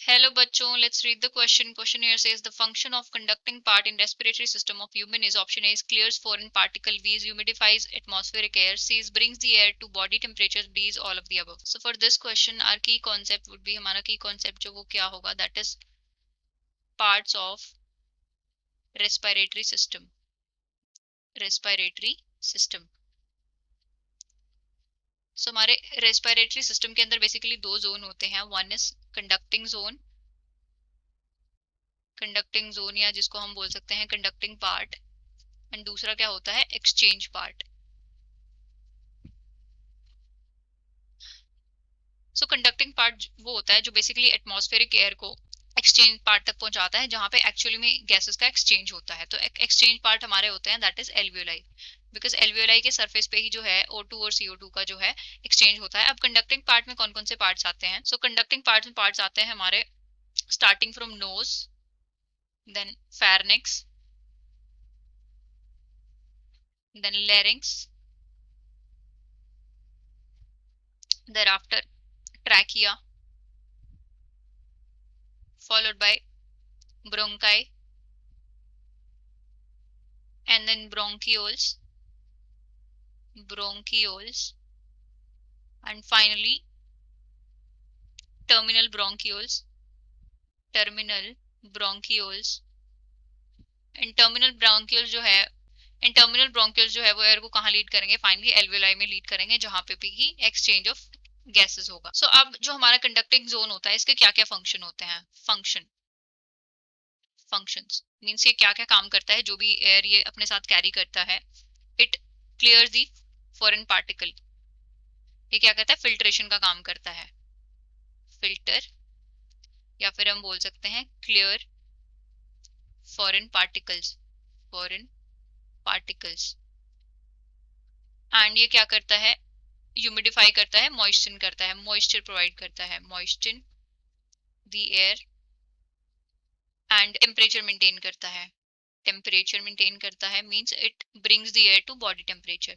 Hello बच्चों, let's read the question. Question here says the function of conducting part in respiratory system of human is option A is clears foreign particle, B is humidifies atmospheric air, C is brings the air to body temperature, D is all of the above. So for this question our key concept would be हमारा key concept जो वो क्या होगा, that is parts of respiratory system. Respiratory system. So हमारे respiratory system के अंदर basically दो zone होते हैं. One is conducting zone या जिसको हम बोल सकते हैं कंडक्टिंग पार्ट, एंड दूसरा क्या होता है एक्सचेंज पार्ट. सो कंडक्टिंग पार्ट वो होता है जो बेसिकली एटमॉस्फेरिक एयर को एक्सचेंज पार्ट तक पहुंचाता है, जहां पे एक्चुअली में गैसेस का एक्सचेंज होता है. तो एक्सचेंज पार्ट हमारे होते हैं that is alveoli, because alveoli के सरफेस पे ही जो है O2 और CO2 का जो है एक्सचेंज होता है. अब कंडक्टिंग पार्ट में कौन कौन से पार्ट्स आते हैं? सो कंडक्टिंग पार्ट में पार्ट्स आते हैं हमारे starting from nose, then pharynx, then larynx, thereafter trachea, followed by bronchi, and then bronchioles, and finally terminal bronchioles. And terminal bronchioles जो है वो एयर को कहाँ लीड करेंगे? फाइनली एल्वियोलाई में लीड करेंगे, जहां पे भी एक्सचेंज ऑफ गैसेस होगा. सो अब जो हमारा कंडक्टिंग जोन होता है इसके क्या क्या फंक्शन होते हैं? फंक्शंस मींस ये क्या क्या काम करता है जो भी एयर ये अपने साथ कैरी करता है. It clear the foreign particle. ये क्या कहता है? फिल्ट्रेशन का काम करता है. फिल्टर, या फिर हम बोल सकते हैं क्लियर फॉरेन पार्टिकल्स. एंड ये क्या करता है? ह्यूमिडिफाई करता है, मॉइस्चर करता है, मॉइस्चर प्रोवाइड करता है, moisture the air, and temperature maintain करता है. Means it brings the air to body temperature.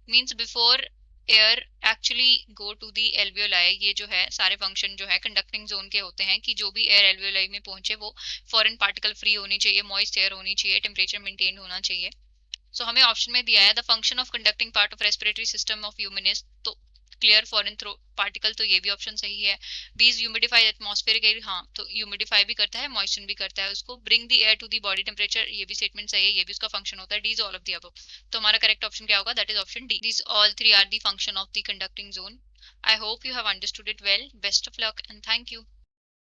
Means before air actually go to the alveoli, ये जो है सारे फंक्शन जो है कंडक्टिंग जोन के होते हैं कि जो भी एयर एल्वियोलाई में पहुंचे वो फॉरेन पार्टिकल फ्री होनी चाहिए, मॉइस्ट एयर होनी चाहिए, टेम्परेचर मेंटेन होना चाहिए. सो हमें ऑप्शन में दिया है the function of conducting part of respiratory system of human is, तो क्लियर फॉरेन पार्टिकल, तो ये भी ऑप्शन सही है. B is humidify atmospheric air, हाँ तो ह्यूमिडिफाई भी करता है, मॉइस्चर भी करता है उसको. Bring the air to the body temperature, ये भी स्टेटमेंट सही है, ये भी उसका फंक्शन होता है. D is all of the above. तो हमारा करेक्ट ऑप्शन क्या होगा? That is option D. These all three are the function of the conducting zone. I hope you have understood it well. Best of luck and thank you.